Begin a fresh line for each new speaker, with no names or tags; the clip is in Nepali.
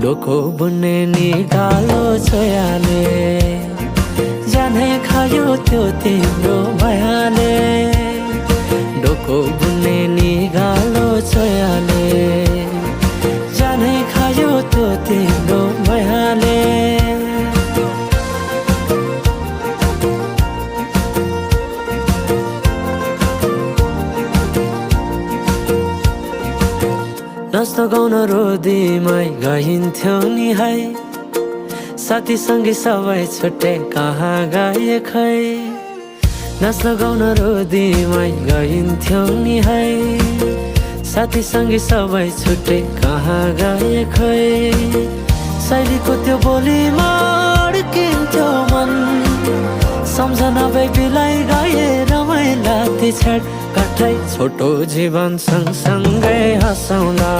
डोको बुन्ने निकालो छोयाले जाने खायो त्यो तिम्रो मायाले डोको बुन्ने निकालो छोयाले जाने खायो त्यो तिम्रो मायाले नाच्न गाउन रोदीमै गइन्थ्यो नि है साथी सँगै सबै छुट्टै कहाँ गए खै नाच्न गाउन रोदीमै गइन्थ्यो नि है साथी सँगै सबै छुट्टै कहाँ गए खै शैलीको त्यो बोलीमा अड्किन्थ्यो मन सम्झना बेबीलाई गए रमाइला ती छेड कठै छोटो जीवन सँगसँगै हँसौँला